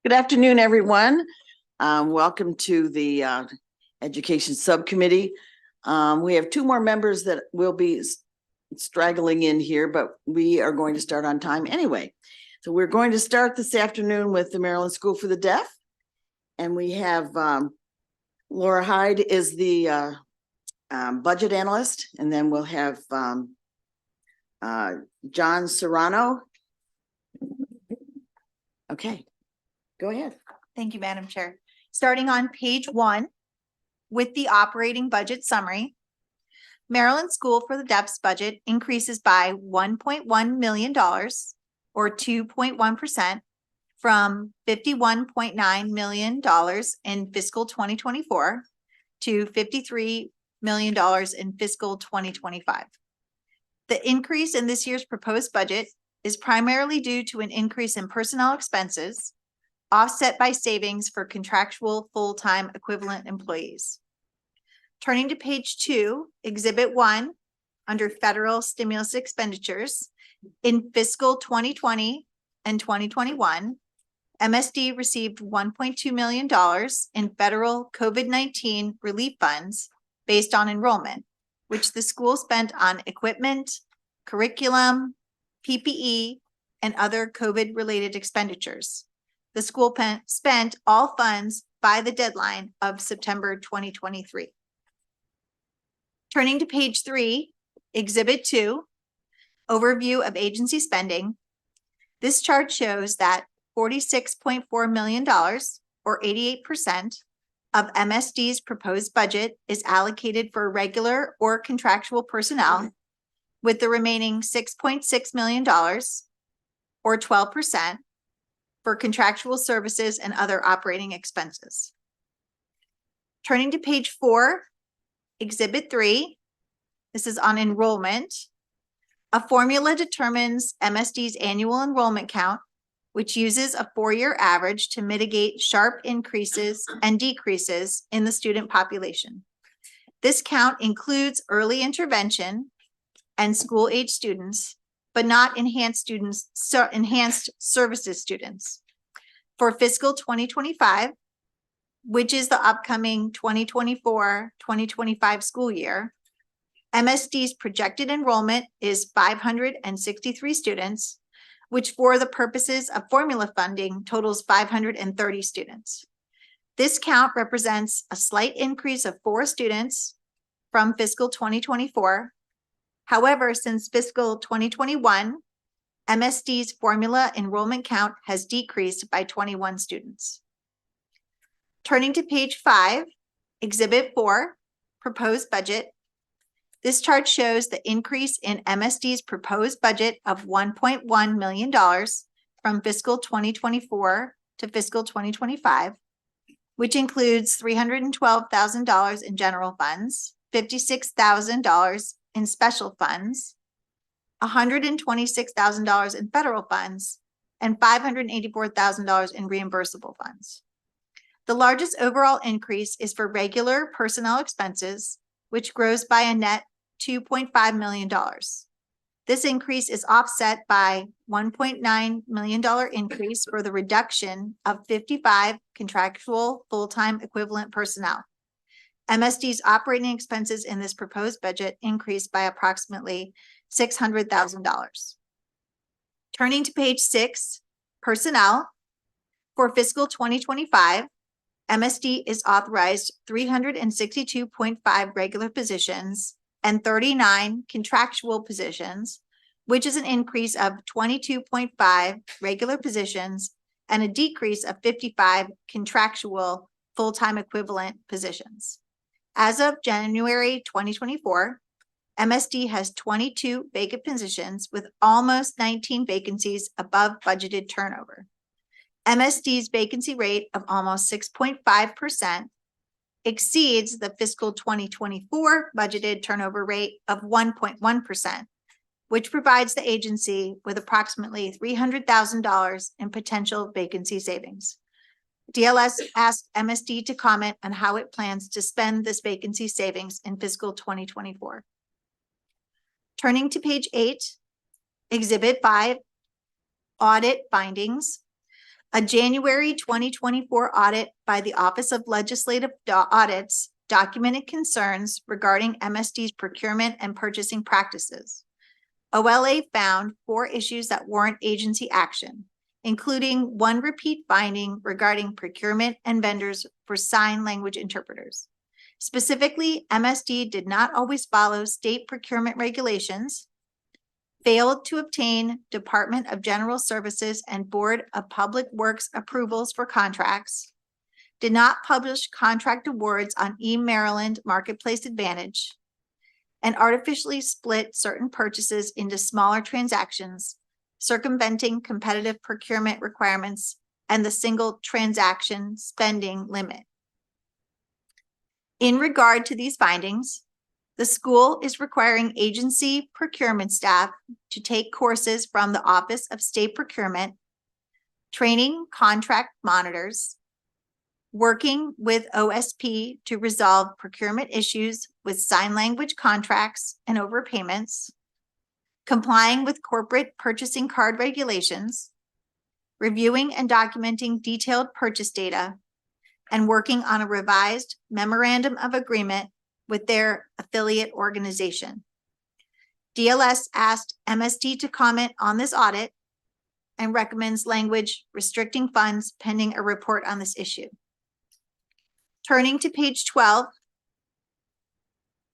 Good afternoon, everyone. Welcome to the Education Subcommittee. We have two more members that will be straggling in here, but we are going to start on time anyway. So we're going to start this afternoon with the Maryland School for the Deaf. And we have Laura Hyde is the budget analyst, and then we'll have John Serrano. Okay, go ahead. Thank you, Madam Chair. Starting on page 1 with the operating budget summary, Maryland School for the Deaf's budget increases by $1.1 million or 2.1% from $51.9 million in fiscal 2024 to $53 million in fiscal 2025. The increase in this year's proposed budget is primarily due to an increase in personnel expenses, offset by savings for contractual full-time equivalent employees. Turning to page 2, Exhibit 1, under federal stimulus expenditures, in fiscal 2020 and 2021, MSD received $1.2 million in federal COVID-19 relief funds based on enrollment, which the school spent on equipment, curriculum, PPE, and other COVID-related expenditures. The school spent all funds by the deadline of September 2023. Turning to page 3, Exhibit 2, Overview of Agency Spending. This chart shows that $46.4 million, or 88%, of MSD's proposed budget is allocated for regular or contractual personnel, with the remaining $6.6 million, or 12%, for contractual services and other operating expenses. Turning to page 4, Exhibit 3, this is on enrollment. A formula determines MSD's annual enrollment count, which uses a 4-year average to mitigate sharp increases and decreases in the student population. This count includes early intervention and school-age students, but not enhanced services students. For fiscal 2025, which is the upcoming 2024-2025 school year, MSD's projected enrollment is 563 students, which for the purposes of formula funding totals 530 students. This count represents a slight increase of 4 students from fiscal 2024. However, since fiscal 2021, MSD's formula enrollment count has decreased by 21 students. Turning to page 5, Exhibit 4, Proposed Budget. This chart shows the increase in MSD's proposed budget of $1.1 million from fiscal 2024 to fiscal 2025, which includes $312,000 in general funds, $56,000 in special funds, $126,000 in federal funds, and $584,000 in reimbursable funds. The largest overall increase is for regular personnel expenses, which grows by a net $2.5 million. This increase is offset by $1.9 million increase for the reduction of 55 contractual full-time equivalent personnel. MSD's operating expenses in this proposed budget increased by approximately $600,000. Turning to page 6, Personnel. For fiscal 2025, MSD is authorized 362.5 regular positions and 39 contractual positions, which is an increase of 22.5 regular positions and a decrease of 55 contractual full-time equivalent positions. As of January 2024, MSD has 22 vacant positions with almost 19 vacancies above budgeted turnover. MSD's vacancy rate of almost 6.5% exceeds the fiscal 2024 budgeted turnover rate of 1.1%, which provides the agency with approximately $300,000 in potential vacancy savings. DLS asked MSD to comment on how it plans to spend this vacancy savings in fiscal 2024. Turning to page 8, Exhibit 5, Audit Findings. A January 2024 audit by the Office of Legislative Audits documented concerns regarding MSD's procurement and purchasing practices. OLA found 4 issues that warrant agency action, including 1 repeat finding regarding procurement and vendors for sign language interpreters. Specifically, MSD did not always follow state procurement regulations, failed to obtain Department of General Services and Board of Public Works approvals for contracts, did not publish contract awards on eMaryland Marketplace Advantage, and artificially split certain purchases into smaller transactions, circumventing competitive procurement requirements and the single transaction spending limit. In regard to these findings, the school is requiring agency procurement staff to take courses from the Office of State Procurement, training contract monitors, working with OSP to resolve procurement issues with sign language contracts and overpayments, complying with corporate purchasing card regulations, reviewing and documenting detailed purchase data, and working on a revised memorandum of agreement with their affiliate organization. DLS asked MSD to comment on this audit and recommends language restricting funds pending a report on this issue. Turning to page 12,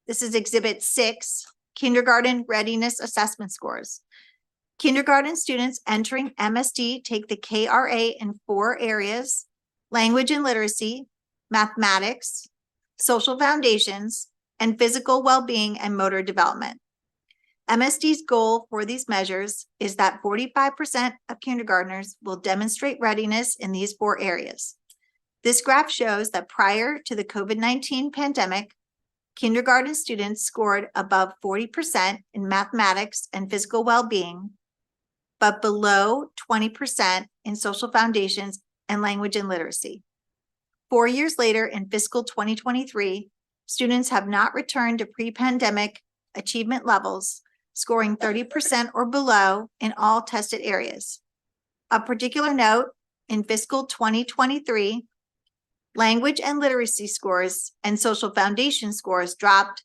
this is Exhibit 6, Kindergarten Readiness Assessment Scores. Kindergarten students entering MSD take the KRA in 4 areas: language and literacy, mathematics, social foundations, and physical well-being and motor development. MSD's goal for these measures is that 45% of kindergartners will demonstrate readiness in these 4 areas. This graph shows that prior to the COVID-19 pandemic, kindergarten students scored above 40% in mathematics and physical well-being, but below 20% in social foundations and language and literacy. 4 years later, in fiscal 2023, students have not returned to pre-pandemic achievement levels, scoring 30% or below in all tested areas. Of particular note, in fiscal 2023, language and literacy scores and social foundation scores dropped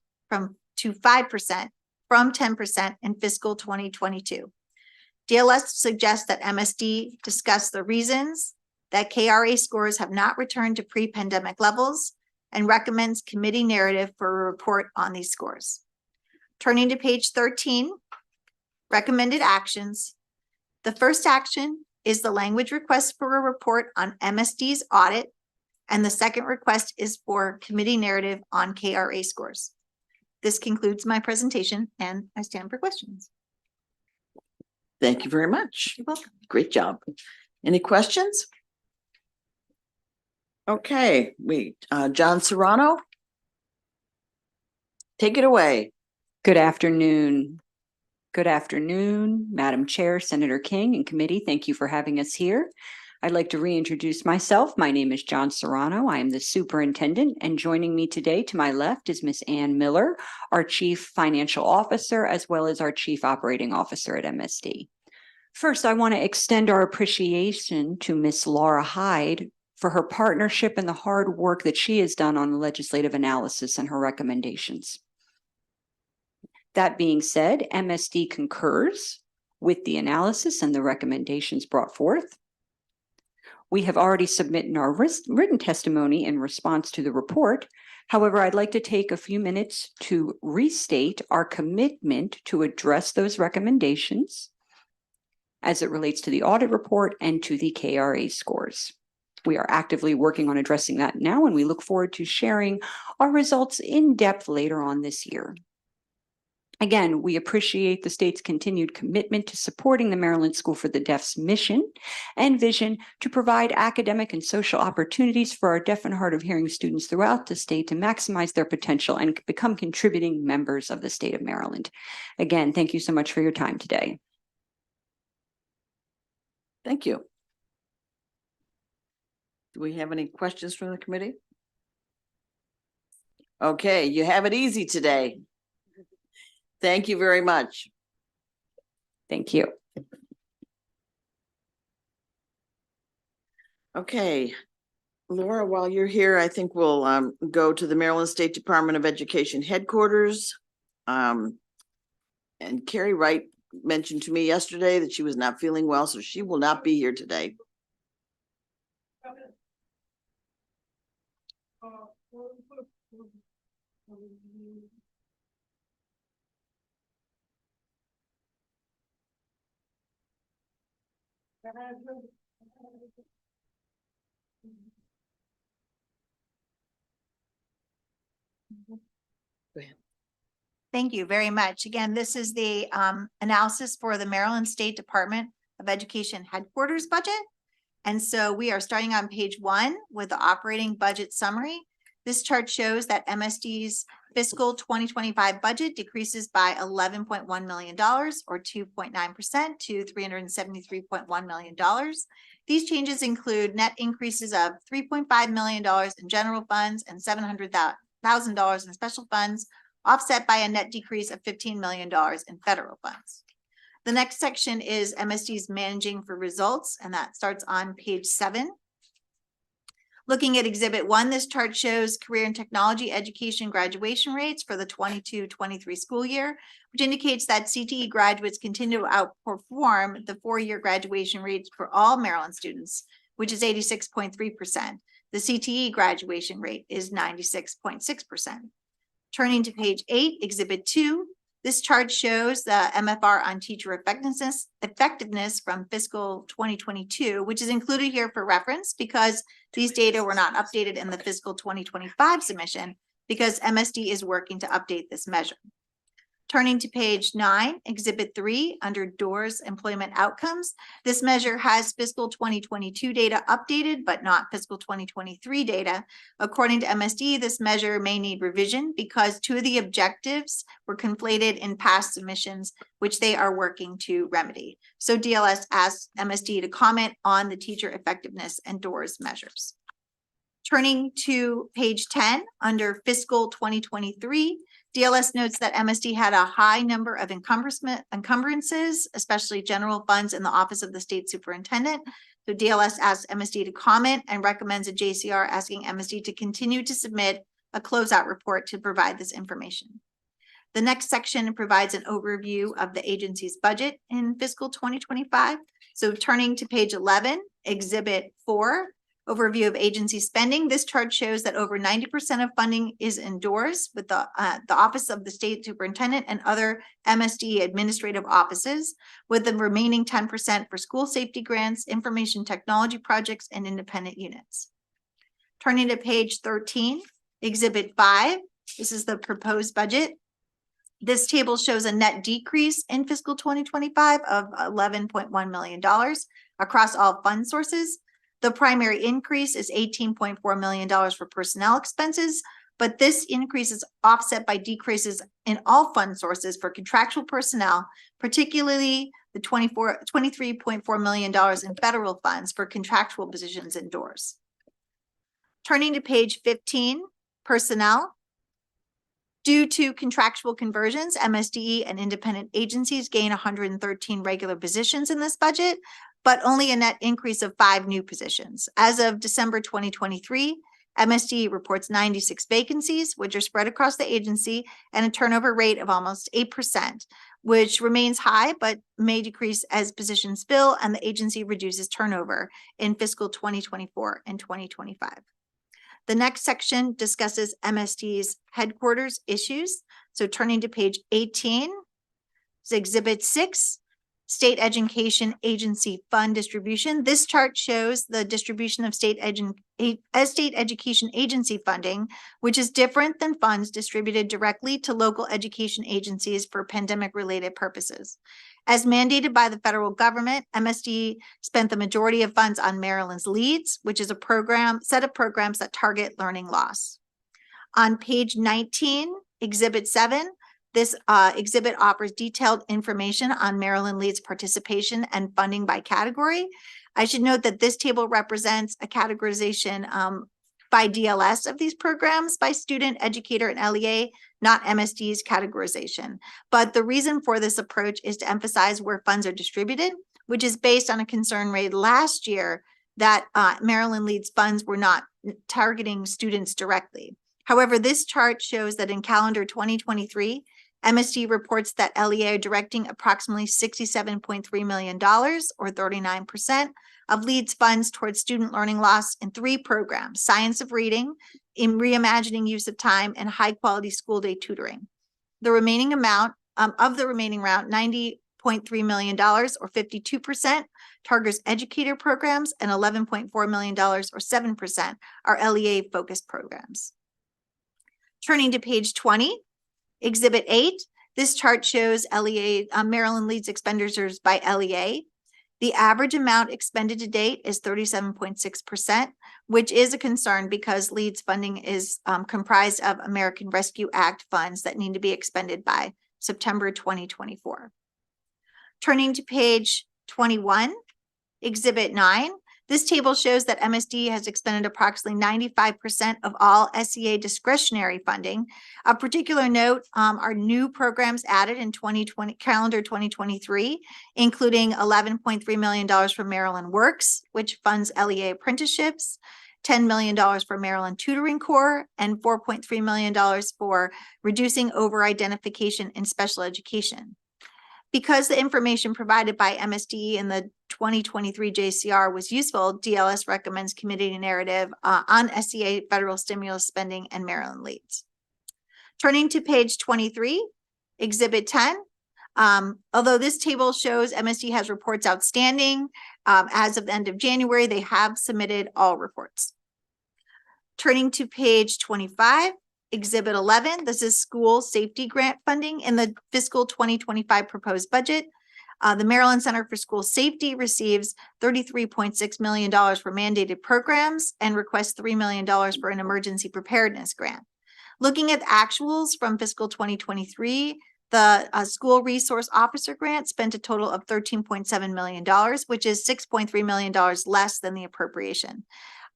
to 5% from 10% in fiscal 2022. DLS suggests that MSD discuss the reasons that KRA scores have not returned to pre-pandemic levels and recommends committee narrative for a report on these scores. Turning to page 13, recommended actions. The first action is the language request for a report on MSD's audit, and the second request is for committee narrative on KRA scores. This concludes my presentation, and I stand for questions. Thank you very much. You're welcome. Great job. Any questions? Okay, John Serrano, take it away. Good afternoon. Good afternoon, Madam Chair, Senator King, and committee. Thank you for having us here. I'd like to reintroduce myself. My name is John Serrano. I am the superintendent, and joining me today to my left is Ms. Ann Miller, our Chief Financial Officer, as well as our Chief Operating Officer at MSD. First, I want to extend our appreciation to Ms. Laura Hyde for her partnership and the hard work that she has done on the legislative analysis and her recommendations. That being said, MSD concurs with the analysis and the recommendations brought forth. We have already submitted our written testimony in response to the report. However, I'd like to take a few minutes to restate our commitment to address those recommendations as it relates to the audit report and to the KRA scores. We are actively working on addressing that now, and we look forward to sharing our results in depth later on this year. Again, we appreciate the state's continued commitment to supporting the Maryland School for the Deaf's mission and vision to provide academic and social opportunities for our deaf and hard of hearing students throughout the state to maximize their potential and become contributing members of the state of Maryland. Again, thank you so much for your time today. Thank you. Do we have any questions from the committee? Okay, you have it easy today. Thank you very much. Thank you. Okay, Laura, while you're here, I think we'll go to the Maryland State Department of Education headquarters. And Carrie Wright mentioned to me yesterday that she was not feeling well, so she will not be here today. Go ahead. Thank you very much. Again, this is the analysis for the Maryland State Department of Education headquarters budget. And so we are starting on page 1 with the operating budget summary. This chart shows that MSD's fiscal 2025 budget decreases by $11.1 million or 2.9% to $373.1 million. These changes include net increases of $3.5 million in general funds and $700,000 in special funds, offset by a net decrease of $15 million in federal funds. The next section is MSD's managing for results, and that starts on page 7. Looking at Exhibit 1, this chart shows career and technology education graduation rates for the 22-23 school year, which indicates that CTE graduates continue to outperform the 4-year graduation rates for all Maryland students, which is 86.3%. The CTE graduation rate is 96.6%. Turning to page 8, Exhibit 2, this chart shows the MFR on teacher effectiveness from fiscal 2022, which is included here for reference because these data were not updated in the fiscal 2025 submission because MSD is working to update this measure. Turning to page 9, Exhibit 3, under DOORS employment outcomes. This measure has fiscal 2022 data updated, but not fiscal 2023 data. According to MSD, this measure may need revision because 2 of the objectives were conflated in past submissions, which they are working to remedy. So DLS asked MSD to comment on the teacher effectiveness and DOORS measures. Turning to page 10, under fiscal 2023, DLS notes that MSD had a high number of encumbrances, especially general funds in the Office of the State Superintendent. So DLS asks MSD to comment and recommends a JCR asking MSD to continue to submit a closeout report to provide this information. The next section provides an overview of the agency's budget in fiscal 2025. So turning to page 11, Exhibit 4, overview of agency spending. This chart shows that over 90% of funding is indoors with the Office of the State Superintendent and other MSD administrative offices, with the remaining 10% for school safety grants, information technology projects, and independent units. Turning to page 13, Exhibit 5, this is the proposed budget. This table shows a net decrease in fiscal 2025 of $11.1 million across all fund sources. The primary increase is $18.4 million for personnel expenses, but this increase is offset by decreases in all fund sources for contractual personnel, particularly the $23.4 million in federal funds for contractual positions indoors. Turning to page 15, personnel. Due to contractual conversions, MSDE and independent agencies gain 113 regular positions in this budget, but only a net increase of 5 new positions. As of December 2023, MSD reports 96 vacancies, which are spread across the agency, and a turnover rate of almost 8%, which remains high, but may decrease as positions fill and the agency reduces turnover in fiscal 2024 and 2025. The next section discusses MSD's headquarters issues. So turning to page 18, is Exhibit 6, State Education Agency Fund Distribution. This chart shows the distribution of state education agency funding, which is different than funds distributed directly to local education agencies for pandemic-related purposes. As mandated by the federal government, MSD spent the majority of funds on Maryland's LEADS, which is a set of programs that target learning loss. On page 19, Exhibit 7, this exhibit offers detailed information on Maryland LEADS participation and funding by category. I should note that this table represents a categorization by DLS of these programs by student, educator, and LEA, not MSD's categorization. But the reason for this approach is to emphasize where funds are distributed, which is based on a concern raised last year that Maryland Leads funds were not targeting students directly. However, this chart shows that in calendar 2023, MSD reports that LEA are directing approximately $67.3 million, or 39%, of Leads funds towards student learning loss in 3 programs: Science of Reading, in Reimagining Use of Time, and High Quality School Day Tutoring. The remaining amount of the remaining round, $90.3 million, or 52%, targets educator programs, and $11.4 million, or 7%, are LEA-focused programs. Turning to page 20, Exhibit 8, this chart shows LEA, Maryland Leads expenditures by LEA. The average amount expended to date is 37.6%, which is a concern because Leads funding is comprised of American Rescue Act funds that need to be expended by September 2024. Turning to page 21, Exhibit 9, this table shows that MSD has expended approximately 95% of all SEA discretionary funding. Of particular note are new programs added in calendar 2023, including $11.3 million for Maryland Works, which funds LEA apprenticeships, $10 million for Maryland Tutoring Corps, and $4.3 million for reducing over-identification in special education. Because the information provided by MSD in the 2023 JCR was useful, DLS recommends committee narrative on SEA federal stimulus spending and Maryland Leads. Turning to page 23, Exhibit 10. Although this table shows MSD has reports outstanding, as of the end of January, they have submitted all reports. Turning to page 25, Exhibit 11, this is school safety grant funding in the fiscal 2025 proposed budget. The Maryland Center for School Safety receives $33.6 million for mandated programs and requests $3 million for an emergency preparedness grant. Looking at actuals from fiscal 2023, the school resource officer grant spent a total of $13.7 million, which is $6.3 million less than the appropriation.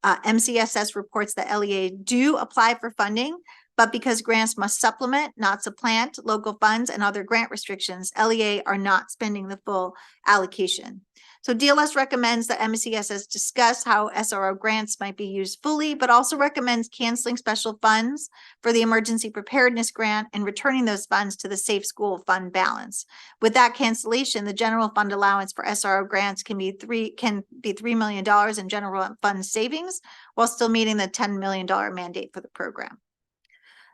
MCSS reports that LEA do apply for funding, but because grants must supplement, not supplant, local funds and other grant restrictions, LEA are not spending the full allocation. So DLS recommends that MCSS discuss how SRO grants might be used fully, but also recommends canceling special funds for the emergency preparedness grant and returning those funds to the safe school fund balance. With that cancellation, the general fund allowance for SRO grants can be $3 million in general fund savings, while still meeting the $10 million mandate for the program.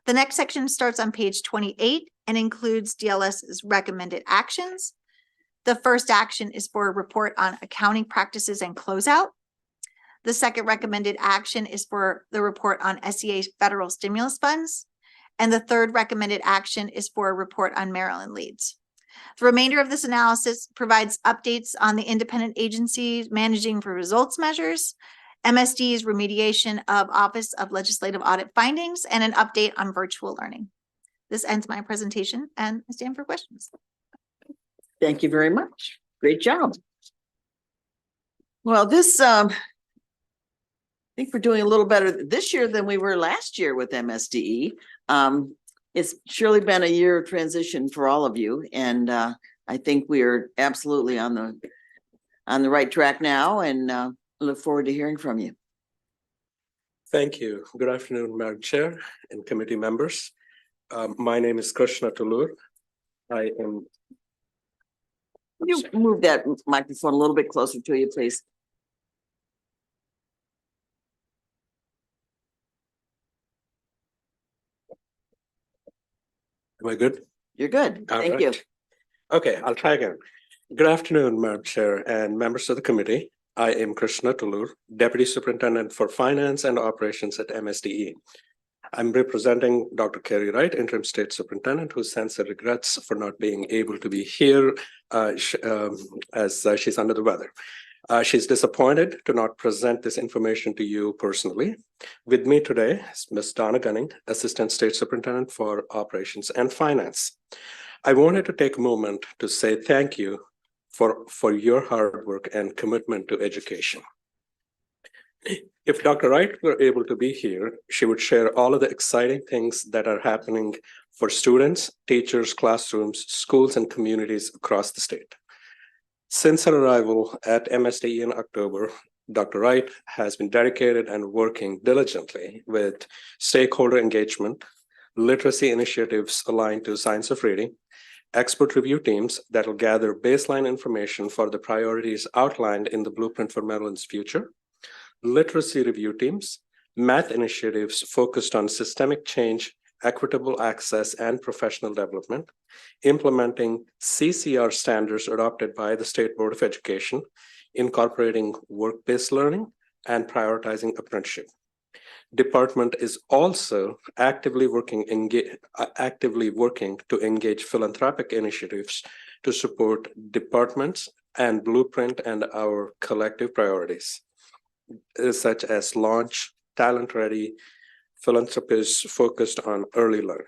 The next section starts on page 28 and includes DLS's recommended actions. The first action is for a report on accounting practices and closeout. The second recommended action is for the report on SEA federal stimulus funds. And the third recommended action is for a report on Maryland Leads. The remainder of this analysis provides updates on the independent agency managing for results measures, MSD's remediation of Office of Legislative Audit findings, and an update on virtual learning. This ends my presentation, and I stand for questions. Thank you very much. Great job. Well, I think we're doing a little better this year than we were last year with MSDE. It's surely been a year of transition for all of you, and I think we are absolutely on the right track now, and look forward to hearing from you. Thank you. Good afternoon, Madam Chair and committee members. My name is Krishna Tulur. I am. Can you move that microphone a little bit closer to you, please? Am I good? You're good. Thank you. Okay, I'll try again. Good afternoon, Madam Chair and members of the committee. I am Krishna Tulur, Deputy Superintendent for Finance and Operations at MSDE. I'm representing Dr. Carrie Wright, Interim State Superintendent, who sends her regrets for not being able to be here as she's under the weather. She's disappointed to not present this information to you personally. With me today is Ms. Donna Gunning, Assistant State Superintendent for Operations and Finance. I wanted to take a moment to say thank you for your hard work and commitment to education. If Dr. Wright were able to be here, she would share all of the exciting things that are happening for students, teachers, classrooms, schools, and communities across the state. Since her arrival at MSDE in October, Dr. Wright has been dedicated and working diligently with stakeholder engagement, literacy initiatives aligned to science of reading, expert review teams that will gather baseline information for the priorities outlined in the Blueprint for Maryland's Future, literacy review teams, math initiatives focused on systemic change, equitable access, and professional development, implementing CCR standards adopted by the State Board of Education, incorporating work-based learning, and prioritizing apprenticeship. Department is also actively working to engage philanthropic initiatives to support departments and Blueprint and our collective priorities, such as launch talent-ready philanthropists focused on early learning.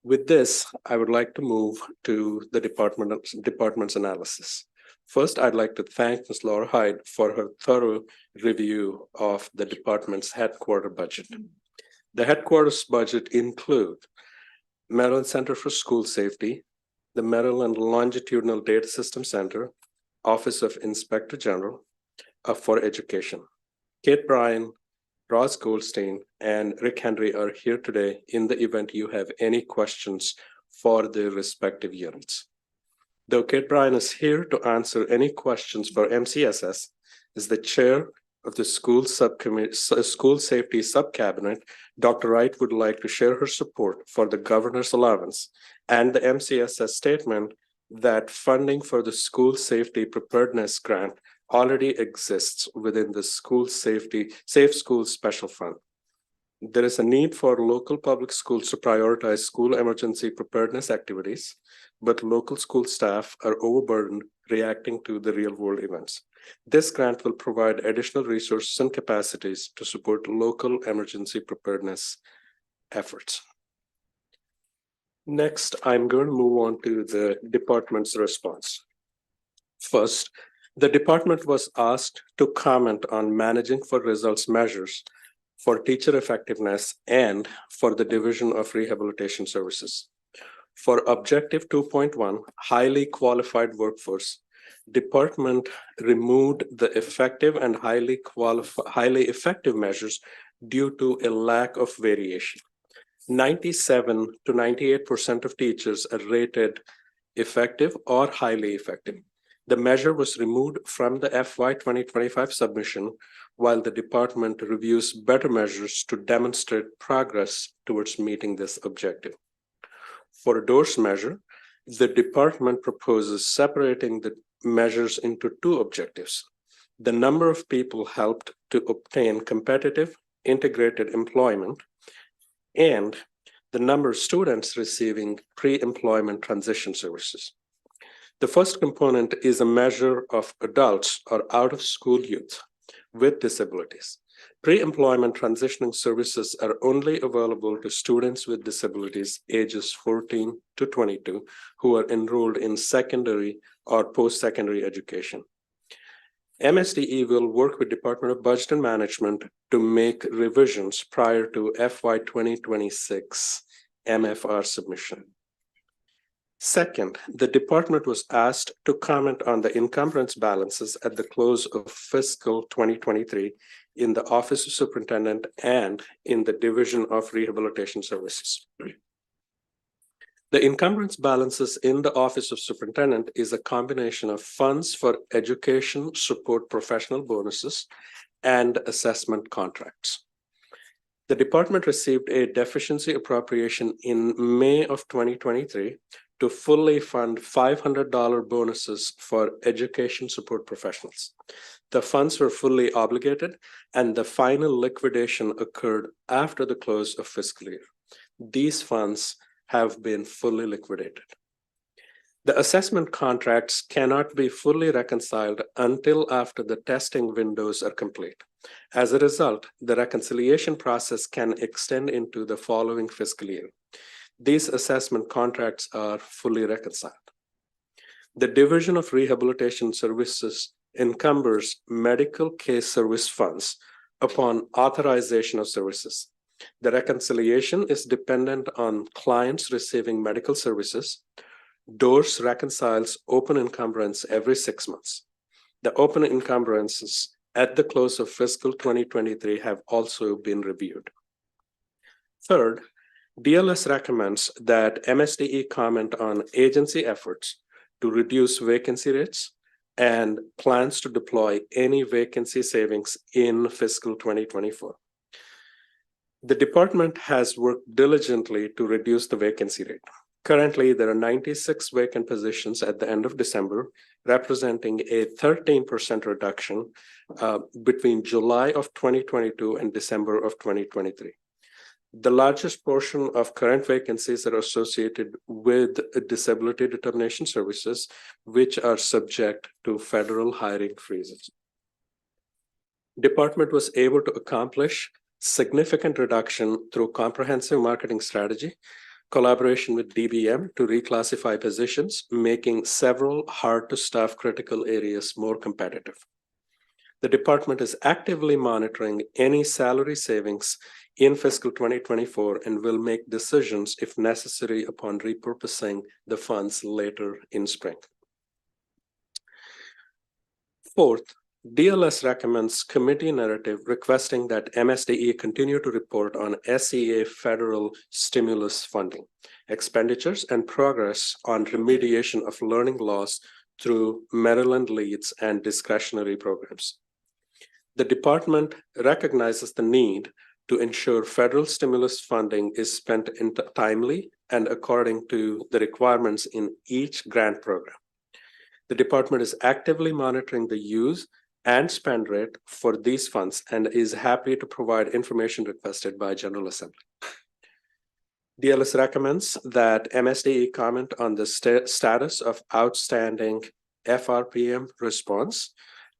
With this, I would like to move to the department's analysis. First, I'd like to thank Ms. Laura Hyde for her thorough review of the department's headquarter budget. The headquarters budget include Maryland Center for School Safety, the Maryland Longitudinal Data System Center, Office of Inspector General for Education. Kate Bryan, Ross Goldstein, and Rick Henry are here today in the event you have any questions for their respective units. Though Kate Bryan is here to answer any questions for MCSS, as the chair of the School Safety Subcabinet, Dr. Wright would like to share her support for the governor's allowance and the MCSS statement that funding for the School Safety Preparedness Grant already exists within the Safe Schools Special Fund. There is a need for local public schools to prioritize school emergency preparedness activities, but local school staff are overburdened reacting to the real-world events. This grant will provide additional resources and capacities to support local emergency preparedness efforts. Next, I'm going to move on to the department's response. First, the department was asked to comment on managing for results measures for teacher effectiveness and for the Division of Rehabilitation Services. For Objective 2.1, highly qualified workforce, department removed the effective and highly effective measures due to a lack of variation. 97 to 98% of teachers are rated effective or highly effective. The measure was removed from the FY 2025 submission, while the department reviews better measures to demonstrate progress towards meeting this objective. For a DORS measure, the department proposes separating the measures into two objectives: the number of people helped to obtain competitive integrated employment and the number of students receiving pre-employment transition services. The first component is a measure of adults or out-of-school youth with disabilities. Pre-employment transitioning services are only available to students with disabilities ages 14 to 22 who are enrolled in secondary or post-secondary education. MSDE will work with Department of Budget and Management to make revisions prior to FY 2026 MFR submission. Second, the department was asked to comment on the encumbrance balances at the close of fiscal 2023 in the Office of Superintendent and in the Division of Rehabilitation Services. The encumbrance balances in the Office of Superintendent is a combination of funds for education support professional bonuses and assessment contracts. The department received a deficiency appropriation in May of 2023 to fully fund $500 bonuses for education support professionals. The funds were fully obligated, and the final liquidation occurred after the close of fiscal year. These funds have been fully liquidated. The assessment contracts cannot be fully reconciled until after the testing windows are complete. As a result, the reconciliation process can extend into the following fiscal year. These assessment contracts are fully reconciled. The Division of Rehabilitation Services encumbers medical case service funds upon authorization of services. The reconciliation is dependent on clients receiving medical services. DORS reconciles open encumbrance every 6 months. The open encumbrances at the close of fiscal 2023 have also been reviewed. Third, DLS recommends that MSDE comment on agency efforts to reduce vacancy rates and plans to deploy any vacancy savings in fiscal 2024. The department has worked diligently to reduce the vacancy rate. Currently, there are 96 vacant positions at the end of December, representing a 13% reduction between July of 2022 and December of 2023. The largest portion of current vacancies are associated with disability determination services, which are subject to federal hiring freezes. Department was able to accomplish significant reduction through comprehensive marketing strategy, collaboration with DBM to reclassify positions, making several hard-to-staff critical areas more competitive. The department is actively monitoring any salary savings in fiscal 2024 and will make decisions if necessary upon repurposing the funds later in spring. Fourth, DLS recommends committee narrative requesting that MSDE continue to report on SEA federal stimulus funding, expenditures, and progress on remediation of learning loss through Maryland Leads and discretionary programs. The department recognizes the need to ensure federal stimulus funding is spent timely and according to the requirements in each grant program. The department is actively monitoring the use and spend rate for these funds and is happy to provide information requested by General Assembly. DLS recommends that MSDE comment on the status of outstanding FRPM response.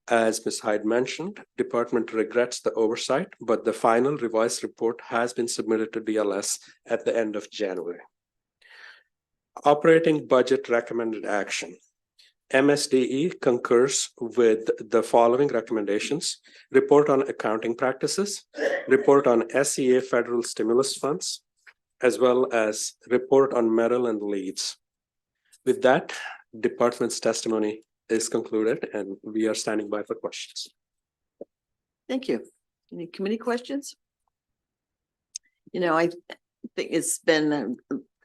As Ms. Hyde mentioned, department regrets the oversight, but the final revised report has been submitted to DLS at the end of January. Operating budget recommended action. MSDE concurs with the following recommendations: report on accounting practices, report on SEA federal stimulus funds, as well as report on Maryland Leads. With that, department's testimony is concluded and we are standing by for questions. Thank you. Any committee questions? You know, I think it's been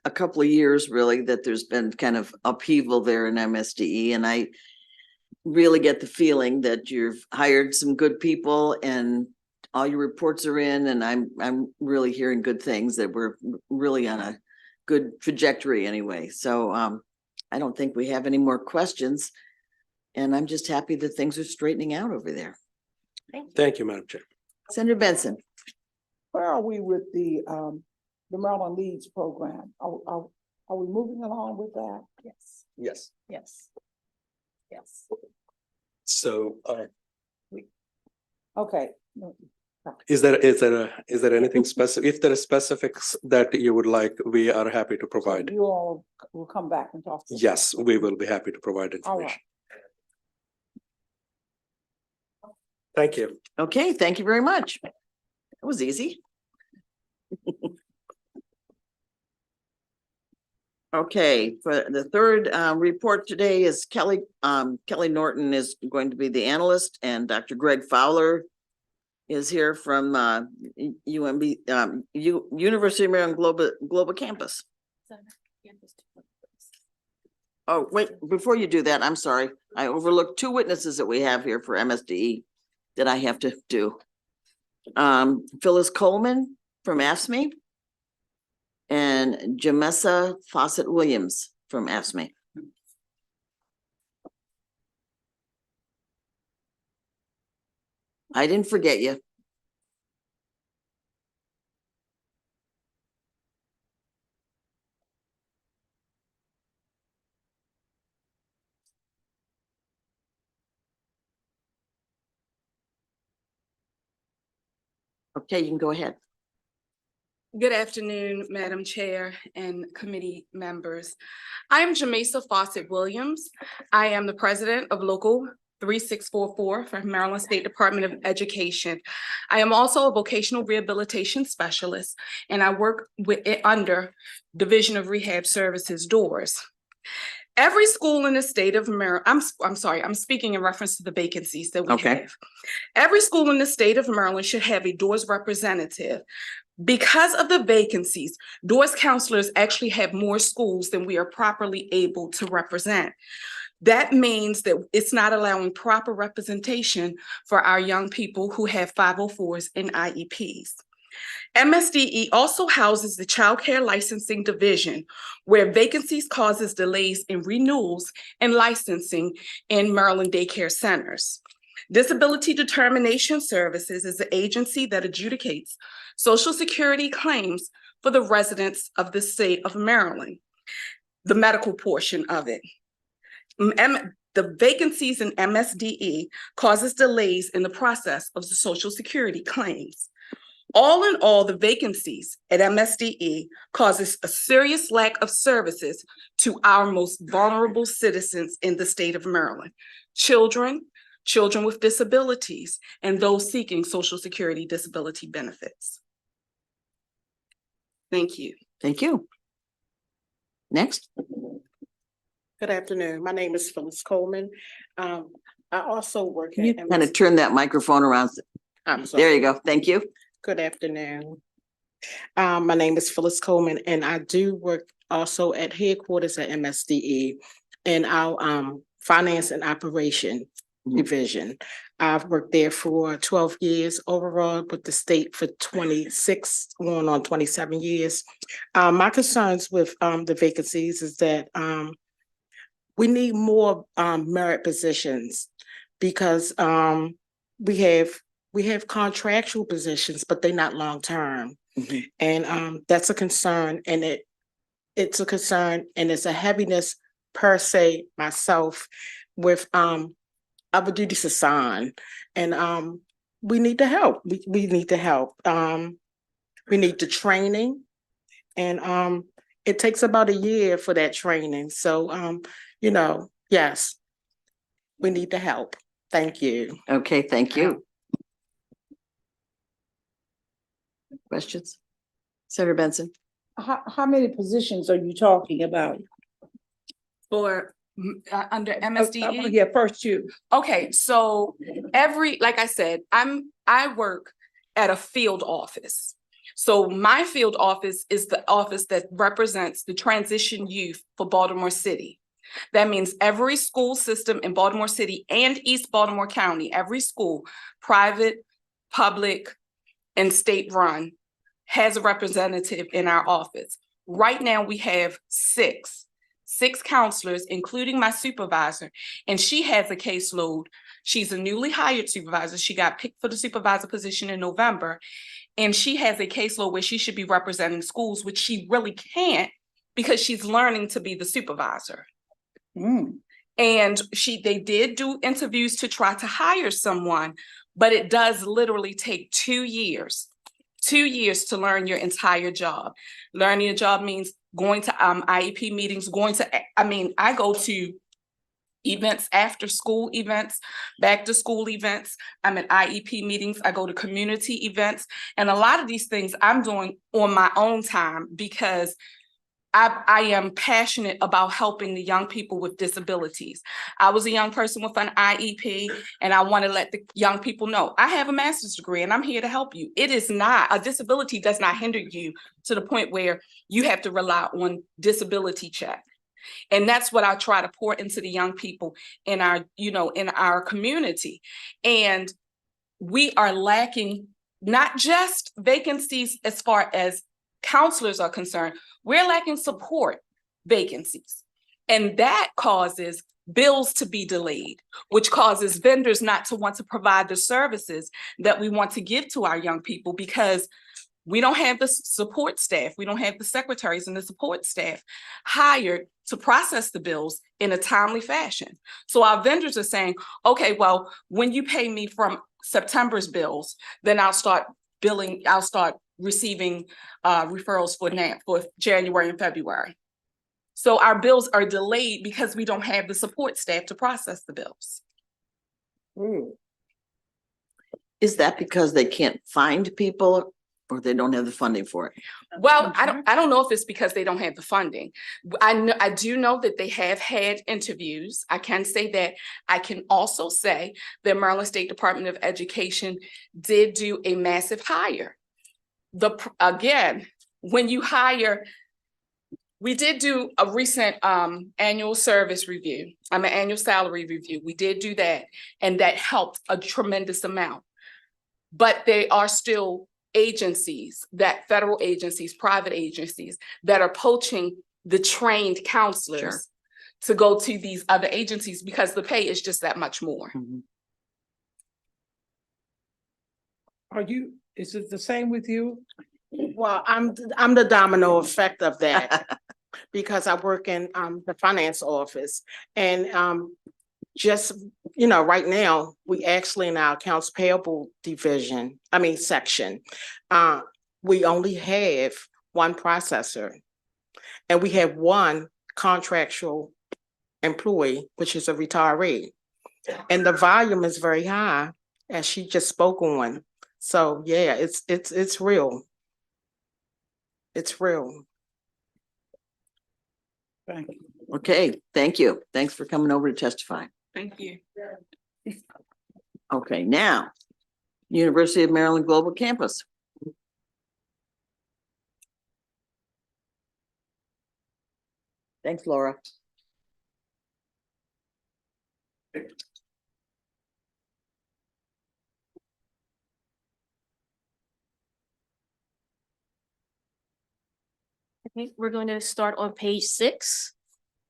a couple of years really that there's been kind of upheaval there in MSDE, and I really get the feeling that you've hired some good people and all your reports are in, and I'm really hearing good things, that we're really on a good trajectory anyway. So I don't think we have any more questions, and I'm just happy that things are straightening out over there. Thank you, Madam Chair. Senator Benson. Where are we with the Maryland Leads program? Are we moving along with that? Yes, Yes. yes, yes. So Okay. is there anything specific? If there are specifics that you would like, we are happy to provide. You all will come back and talk to us. Yes, we will be happy to provide All information. right. Thank you. Okay, thank you very much. That was easy. Okay, for the third report today is Kelly Norton is going to be the analyst, and Dr. Greg Fowler is here from UMB, University of Maryland Global Campus. Oh, wait, before you do that, I'm sorry. I overlooked two witnesses that we have here for MSDE that I have to do. Phyllis Coleman from AFSCME and Jamessa Fawcett Williams from AFSCME. I didn't forget you. Okay, you can go ahead. Good afternoon, Madam Chair and committee members. I am Jamessa Fawcett Williams. I am the president of Local 3644 for Maryland State Department of Education. I am also a vocational rehabilitation specialist, and I work under Division of Rehab Services, DOORS. Every school in the state of Maryland, I'm sorry, I'm speaking in reference to the vacancies that we Okay. have. Every school in the state of Maryland should have a DOORS representative. Because of the vacancies, DOORS counselors actually have more schools than we are properly able to represent. That means that it's not allowing proper representation for our young people who have 504s and IEPs. MSDE also houses the Child Care Licensing Division, where vacancies causes delays in renewals and licensing in Maryland daycare centers. Disability Determination Services is the agency that adjudicates Social Security claims for the residents of the state of Maryland, the medical portion of it. The vacancies in MSDE causes delays in the process of the Social Security claims. All in all, the vacancies at MSDE causes a serious lack of services to our most vulnerable citizens in the state of Maryland: children with disabilities, and those seeking Social Security disability benefits. Thank you. Thank you. Next. Good afternoon. My name is Phyllis Coleman. I also work Can you at kind of turn that microphone around? I'm sorry. There you go. Thank you. Good afternoon. My name is Phyllis Coleman, and I do work also at headquarters at MSDE in our finance and operation division. I've worked there for 12 years overall, with the state for 26, going on 27 years. My concerns with the vacancies is that we need more merit positions, because we have contractual positions, but they're not long-term. Mhm. And that's a concern, and it's a concern, and it's a heaviness per se myself with other duties assigned. And we need the help. We need the help. We need the training, and it takes about a year for that training. So yes, we need the help. Thank you. Okay, thank you. Questions? Senator Benson? How many positions are you talking about? For under I MSDE? wanna hear first you. Okay, so like I said, I work at a field office. So my field office is the office that represents the transition youth for Baltimore City. That means every school system in Baltimore City and East Baltimore County, every school, private, public, and state run, has a representative in our office. Right now, we have six counselors, including my supervisor, and she has a caseload. She's a newly hired supervisor. She got picked for the supervisor position in November, and she has a caseload where she should be representing schools, which she really can't because she's learning to be the supervisor. And they did do interviews to try to hire someone, but it does literally take 2 years. 2 years to learn your entire job. Learning your job means going to IEP meetings, I go to events, after school events, back to school events. I'm at IEP meetings. I go to community events. And a lot of these things I'm doing on my own time because I am passionate about helping the young people with disabilities. I was a young person with an IEP, and I want to let the young people know I have a master's degree and I'm here to help you. It is not, a disability does not hinder you to the point where you have to rely on disability check. And that's what I try to pour into the young people in our community. And we are lacking not just vacancies as far as counselors are concerned, we're lacking support vacancies. And that causes bills to be delayed, which causes vendors not to want to provide the services that we want to give to our young people because we don't have the support staff. We don't have the secretaries and the support staff hired to process the bills in a timely fashion. So our vendors are saying, okay, well, when you pay me from September's bills, then I'll start receiving referrals for January and February. So our bills are delayed because we don't have the support staff to process the bills. Is that because they can't find people or they don't have the funding for it? Well, I don't know if it's because they don't have the funding. I do know that they have had interviews. I can say that. I can also say the Maryland State Department of Education did do a massive hire. Again, when you hire, we did do a recent annual service review. An annual salary review. We did do that, and that helped a tremendous amount. But they are still agencies, that federal agencies, private agencies that are poaching the trained counselors to go to these other agencies because the pay is just that much more. Is it the same with you? Well, I'm the domino effect of that because I work in the finance office and just, right now, we actually in our accounts payable section, we only have one processor and we have one contractual employee, which is a retiree. And the volume is very high, as she just spoke on. So yeah, it's real. It's real. Thank you. Okay, thank you. Thanks for coming over to testify. Thank you. Okay, now, University of Maryland Global Campus. Thanks, Laura. Okay, we're going to start on page 6.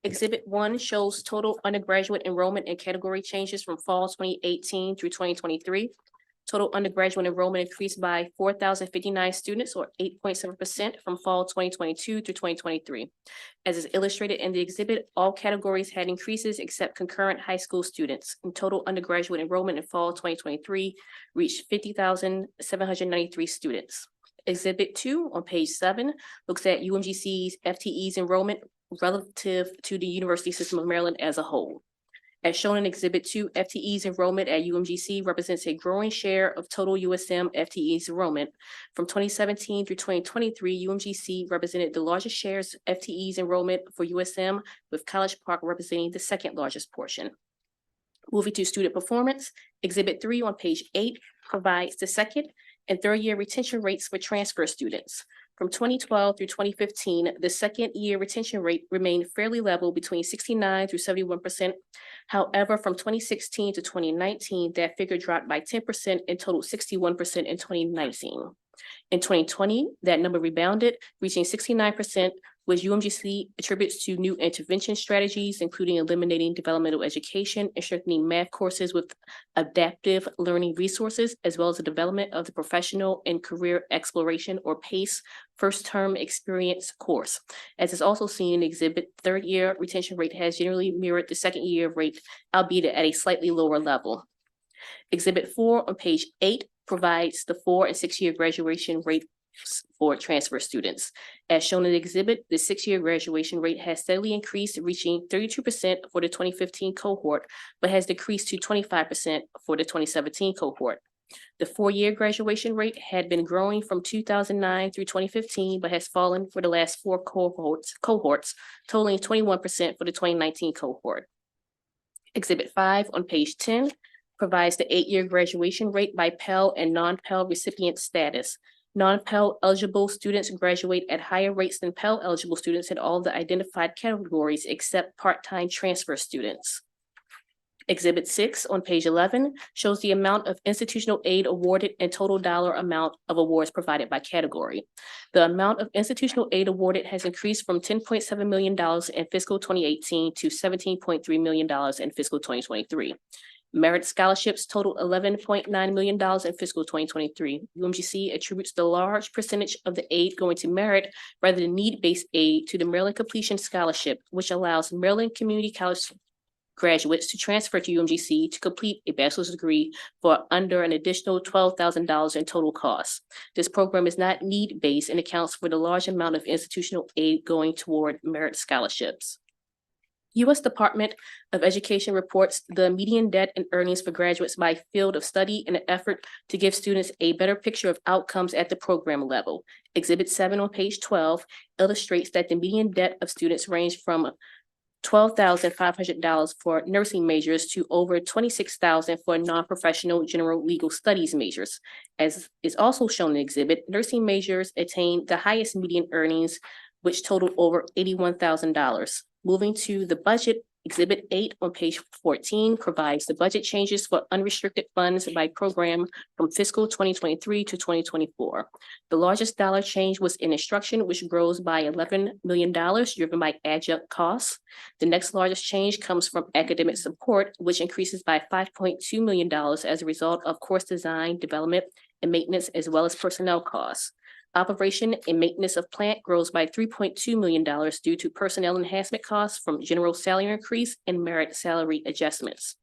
Exhibit 1 shows total undergraduate enrollment and category changes from fall 2018 through 2023. Total undergraduate enrollment increased by 4,059 students, or 8.7% from fall 2022 through 2023. As is illustrated in the exhibit, all categories had increases except concurrent high school students. And total undergraduate enrollment in fall 2023 reached 50,793 students. Exhibit 2 on page 7 looks at UMGC's FTEs enrollment relative to the University System of Maryland as a whole. As shown in Exhibit 2, FTEs enrollment at UMGC represents a growing share of total USM FTEs enrollment. From 2017 through 2023, UMGC represented the largest shares of FTEs enrollment for USM, with College Park representing the second largest portion. Moving to student performance, Exhibit 3 on page 8 provides the second and third year retention rates for transfer students. From 2012 through 2015, the second year retention rate remained fairly level between 69 through 71%. However, from 2016 to 2019, that figure dropped by 10% and totaled 61% in 2019. In 2020, that number rebounded, reaching 69%, which UMGC attributes to new intervention strategies, including eliminating developmental education and strengthening math courses with adaptive learning resources, as well as the development of the Professional and Career Exploration, or PACE, First Term Experience course. As is also seen in Exhibit, third year retention rate has generally mirrored the second year rate, albeit at a slightly lower level. Exhibit 4 on page 8 provides the 4- and 6-year graduation rate for transfer students. As shown in the exhibit, the 6-year graduation rate has steadily increased, reaching 32% for the 2015 cohort, but has decreased to 25% for the 2017 cohort. The 4-year graduation rate had been growing from 2009 through 2015, but has fallen for the last 4 cohorts, totaling 21% for the 2019 cohort. Exhibit 5 on page 10 provides the 8-year graduation rate by Pell and non-Pell recipient status. Non-Pell eligible students graduate at higher rates than Pell eligible students in all the identified categories except part-time transfer students. Exhibit 6 on page 11 shows the amount of institutional aid awarded and total dollar amount of awards provided by category. The amount of institutional aid awarded has increased from $10.7 million in fiscal 2018 to $17.3 million in fiscal 2023. Merit scholarships totaled $11.9 million in fiscal 2023. UMGC attributes the large percentage of the aid going to merit rather than need-based aid to the Maryland Completion Scholarship, which allows Maryland Community College graduates to transfer to UMGC to complete a bachelor's degree for under an additional $12,000 in total costs. This program is not need-based and accounts for the large amount of institutional aid going toward merit scholarships. U.S. Department of Education reports the median debt and earnings for graduates by field of study in an effort to give students a better picture of outcomes at the program level. Exhibit 7 on page 12 illustrates that the median debt of students range from $12,500 for nursing majors to over $26,000 for non-professional general legal studies majors. As is also shown in the exhibit, nursing majors attain the highest median earnings, which totaled over $81,000. Moving to the budget, Exhibit 8 on page 14 provides the budget changes for unrestricted funds by program from fiscal 2023 to 2024. The largest dollar change was in instruction, which grows by $11 million, driven by adjunct costs. The next largest change comes from academic support, which increases by $5.2 million as a result of course design, development, and maintenance, as well as personnel costs. Operation and maintenance of plant grows by $3.2 million due to personnel enhancement costs from general salary increase and merit salary adjustments.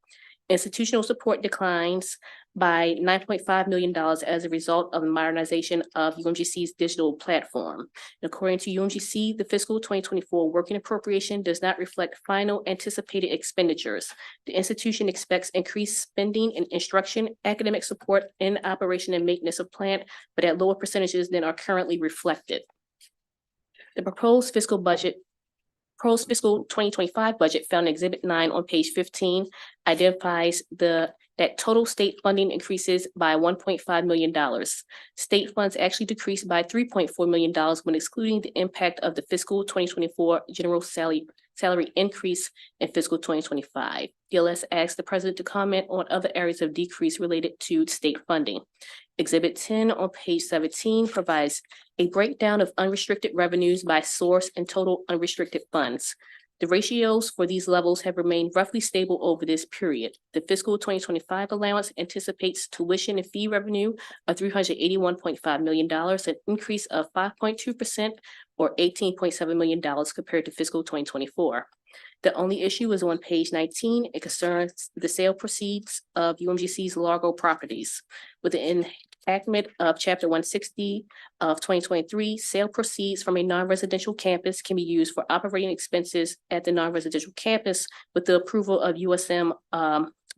Institutional support declines by $9.5 million as a result of the modernization of UMGC's digital platform. And according to UMGC, the fiscal 2024 working appropriation does not reflect final anticipated expenditures. The institution expects increased spending in instruction, academic support, and operation and maintenance of plant, but at lower percentages than are currently reflected. The proposed fiscal 2025 budget found in Exhibit 9 on page 15 identifies that total state funding increases by $1.5 million. State funds actually decreased by $3.4 million when excluding the impact of the fiscal 2024 general salary increase in fiscal 2025. DLS asked the president to comment on other areas of decrease related to state funding. Exhibit 10 on page 17 provides a breakdown of unrestricted revenues by source and total unrestricted funds. The ratios for these levels have remained roughly stable over this period. The fiscal 2025 allowance anticipates tuition and fee revenue of $381.5 million, an increase of 5.2% or $18.7 million compared to fiscal 2024. The only issue is on page 19. It concerns the sale proceeds of UMGC's Largo properties. With the enactment of Chapter 160 of 2023, sale proceeds from a non-residential campus can be used for operating expenses at the non-residential campus with the approval of USM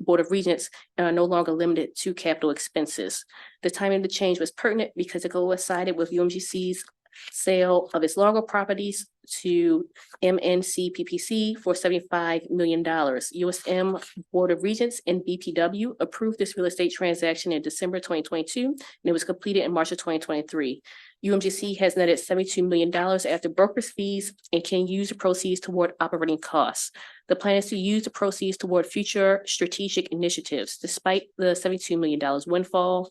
Board of Regents and are no longer limited to capital expenses. The timing of the change was pertinent because it coincided with UMGC's sale of its Largo properties to MNCPPC for $75 million. USM Board of Regents and BPW approved this real estate transaction in December 2022, and it was completed in March of 2023. UMGC has netted $72 million after broker's fees and can use the proceeds toward operating costs. The plan is to use the proceeds toward future strategic initiatives. Despite the $72 million windfall,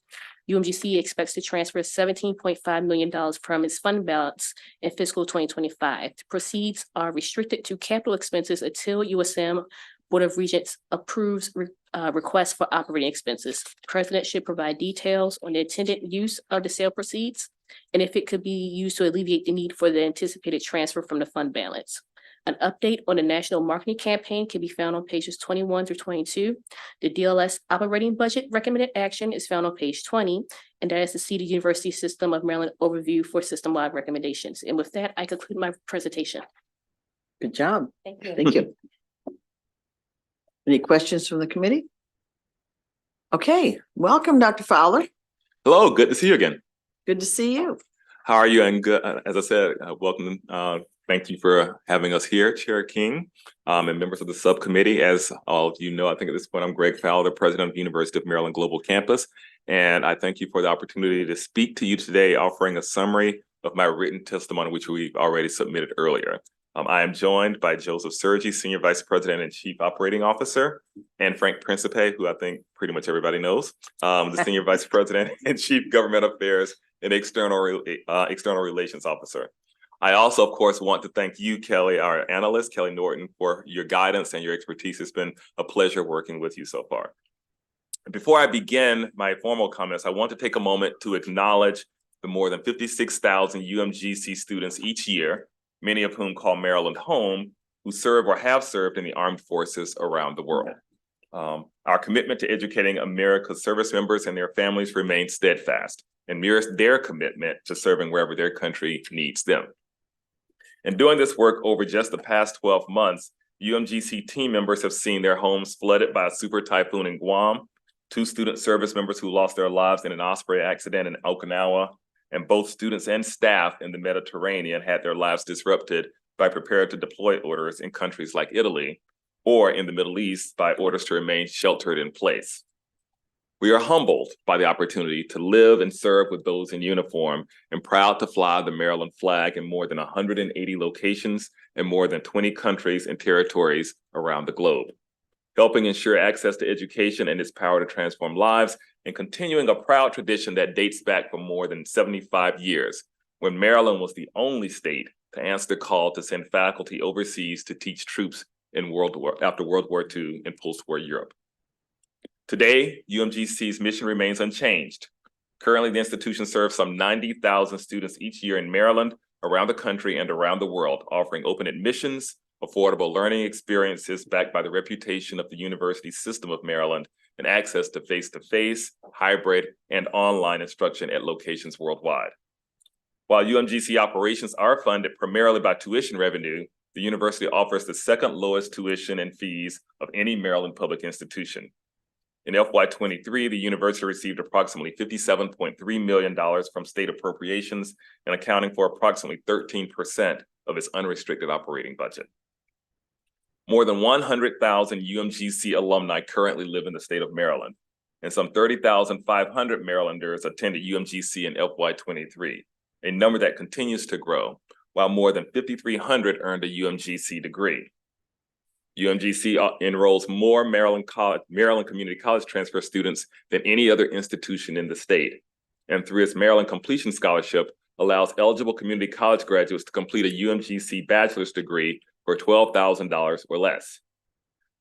UMGC expects to transfer $17.5 million from its fund balance in fiscal 2025. The proceeds are restricted to capital expenses until USM Board of Regents approves requests for operating expenses. The president should provide details on the intended use of the sale proceeds and if it could be used to alleviate the need for the anticipated transfer from the fund balance. An update on the national marketing campaign can be found on pages 21 through 22. The DLS operating budget recommended action is found on page 20, and that is the Cedar University System of Maryland overview for system-wide recommendations. And with that, I conclude my presentation. Good job. Thank you. Thank you. Any questions from the committee? Okay, welcome, Dr. Fowler. Hello, good to see you again. Good to see you. How are you? And good, as I said, welcome. Thank you for having us here, Chair King, and members of the subcommittee. As all of you know, I think at this point, I'm Greg Fowler, President of the University of Maryland Global Campus. And I thank you for the opportunity to speak to you today, offering a summary of my written testimony, which we've already submitted earlier. I am joined by Joseph Sergi, Senior Vice President and Chief Operating Officer, and Frank Principe, who I think pretty much everybody knows, the Senior Vice President and Chief Government Affairs and External Relations Officer. I also, of course, want to thank you, Kelly, our analyst, Kelly Norton, for your guidance and your expertise. It's been a pleasure working with you so far. Before I begin my formal comments, I want to take a moment to acknowledge the more than 56,000 UMGC students each year, many of whom call Maryland home, who serve or have served in the armed forces around the world. Our commitment to educating America's service members and their families remains steadfast and mirrors their commitment to serving wherever their country needs them. In doing this work over just the past 12 months, UMGC team members have seen their homes flooded by a super typhoon in Guam, 2 student service members who lost their lives in an Osprey accident in Okinawa, and both students and staff in the Mediterranean had their lives disrupted by prepare to deploy orders in countries like Italy, or in the Middle East by orders to remain sheltered in place. We are humbled by the opportunity to live and serve with those in uniform and proud to fly the Maryland flag in more than 180 locations in more than 20 countries and territories around the globe, helping ensure access to education and its power to transform lives, and continuing a proud tradition that dates back for more than 75 years, when Maryland was the only state to answer the call to send faculty overseas to teach troops in after World War II in post-war Europe. Today, UMGC's mission remains unchanged. Currently, the institution serves some 90,000 students each year in Maryland, around the country, and around the world, offering open admissions, affordable learning experiences backed by the reputation of the University System of Maryland, and access to face-to-face, hybrid, and online instruction at locations worldwide. While UMGC operations are funded primarily by tuition revenue, the university offers the second lowest tuition and fees of any Maryland public institution. In FY23, the university received approximately $57.3 million from state appropriations and accounting for approximately 13% of its unrestricted operating budget. More than 100,000 UMGC alumni currently live in the state of Maryland, and some 30,500 Marylanders attended UMGC in FY23, a number that continues to grow, while more than 5,300 earned a UMGC degree. UMGC enrolls more Maryland Community College transfer students than any other institution in the state, and through its Maryland Completion Scholarship, allows eligible community college graduates to complete a UMGC bachelor's degree for $12,000 or less.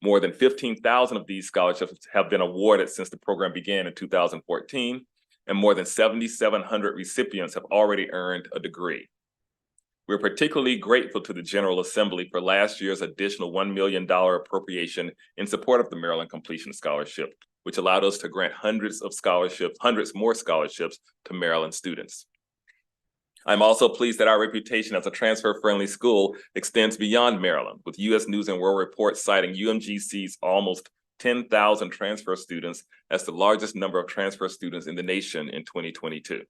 More than 15,000 of these scholarships have been awarded since the program began in 2014, and more than 7,700 recipients have already earned a degree. We're particularly grateful to the General Assembly for last year's additional $1 million appropriation in support of the Maryland Completion Scholarship, which allowed us to grant hundreds more scholarships to Maryland students. I'm also pleased that our reputation as a transfer-friendly school extends beyond Maryland, with U.S. News and World Report citing UMGC's almost 10,000 transfer students as the largest number of transfer students in the nation in 2022.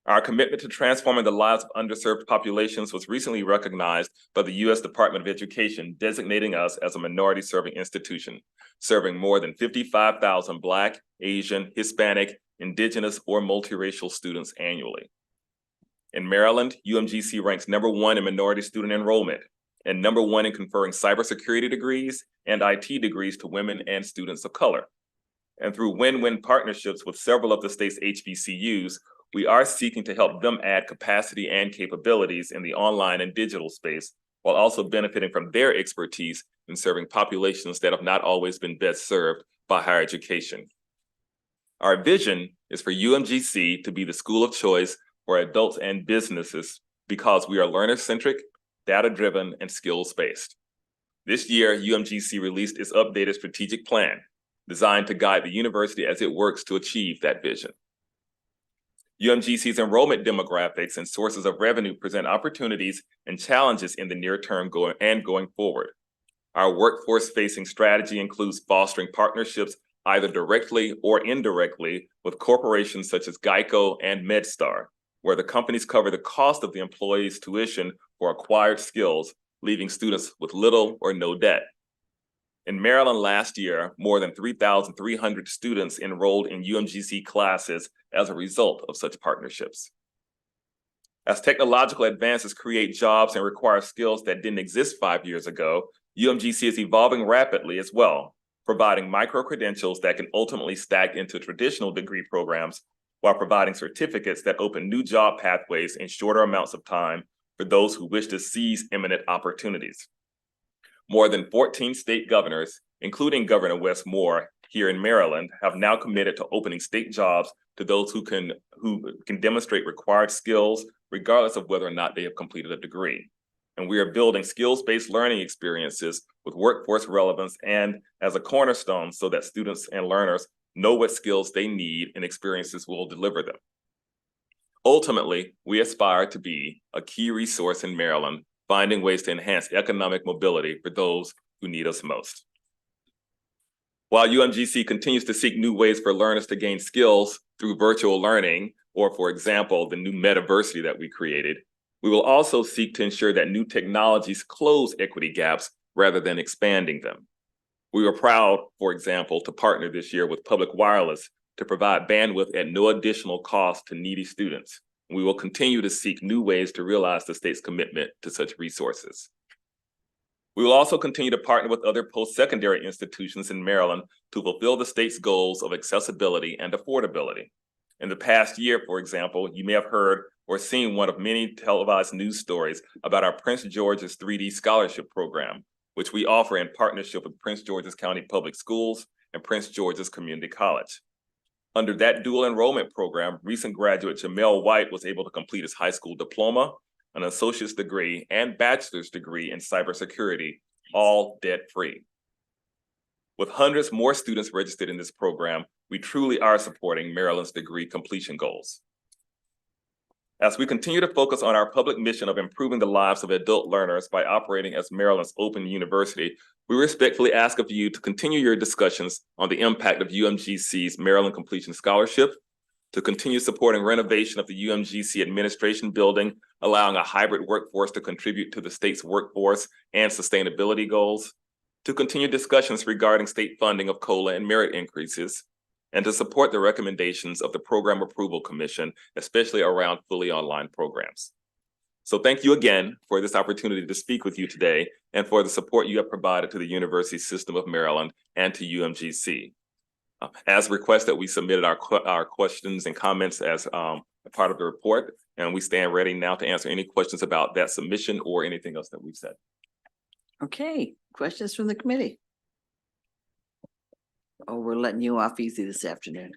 Our commitment to transforming the lives of underserved populations was recently recognized by the U.S. Department of Education, designating us as a minority-serving institution, serving more than 55,000 Black, Asian, Hispanic, Indigenous, or multiracial students annually. In Maryland, UMGC ranks #1 in minority student enrollment and #1 in conferring cybersecurity degrees and IT degrees to women and students of color. And through win-win partnerships with several of the state's HBCUs, we are seeking to help them add capacity and capabilities in the online and digital space, while also benefiting from their expertise in serving populations that have not always been best served by higher education. Our vision is for UMGC to be the school of choice for adults and businesses because we are learner-centric, data-driven, and skills-based. This year, UMGC released its updated strategic plan, designed to guide the university as it works to achieve that vision. UMGC's enrollment demographics and sources of revenue present opportunities and challenges in the near term going forward. Our workforce-facing strategy includes fostering partnerships either directly or indirectly with corporations such as Geico and MedStar, where the companies cover the cost of the employees' tuition for acquired skills, leaving students with little or no debt. In Maryland last year, more than 3,300 students enrolled in UMGC classes as a result of such partnerships. As technological advances create jobs and require skills that didn't exist 5 years ago, UMGC is evolving rapidly as well, providing micro-credentials that can ultimately stack into traditional degree programs while providing certificates that open new job pathways in shorter amounts of time for those who wish to seize imminent opportunities. More than 14 state governors, including Governor Wes Moore here in Maryland, have now committed to opening state jobs to those who can demonstrate required skills, regardless of whether or not they have completed a degree. And we are building skills-based learning experiences with workforce relevance and as a cornerstone so that students and learners know what skills they need and experiences will deliver them. Ultimately, we aspire to be a key resource in Maryland finding ways to enhance economic mobility for those who need us most. While UMGC continues to seek new ways for learners to gain skills through virtual learning, or for example, the new metaversity that we created, we will also seek to ensure that new technologies close equity gaps rather than expanding them. We were proud, for example, to partner this year with Public Wireless to provide bandwidth at no additional cost to needy students. We will continue to seek new ways to realize the state's commitment to such resources. We will also continue to partner with other post-secondary institutions in Maryland to fulfill the state's goals of accessibility and affordability. In the past year, for example, you may have heard or seen one of many televised news stories about our Prince George's 3D Scholarship Program, which we offer in partnership with Prince George's County Public Schools and Prince George's Community College. Under that dual enrollment program, recent graduate Jamel White was able to complete his high school diploma, an associate's degree, and bachelor's degree in cybersecurity, all debt-free. With hundreds more students registered in this program, we truly are supporting Maryland's degree completion goals. As we continue to focus on our public mission of improving the lives of adult learners by operating as Maryland's open university, we respectfully ask of you to continue your discussions on the impact of UMGC's Maryland Completion Scholarship, to continue supporting renovation of the UMGC Administration Building, allowing a hybrid workforce to contribute to the state's workforce and sustainability goals, to continue discussions regarding state funding of COLA and merit increases, and to support the recommendations of the Program Approval Commission, especially around fully online programs. So thank you again for this opportunity to speak with you today and for the support you have provided to the University System of Maryland and to UMGC. As requested, we submitted our questions and comments as a part of the report, and we stand ready now to answer any questions about that submission or anything else that we've said. Okay, questions from the committee? Oh, we're letting you off easy this afternoon.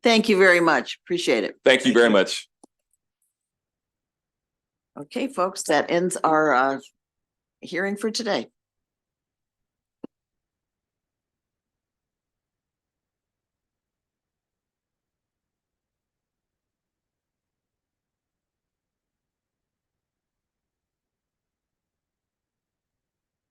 Thank you very much. Appreciate it. Thank you very much. Okay, folks, that ends our hearing for today.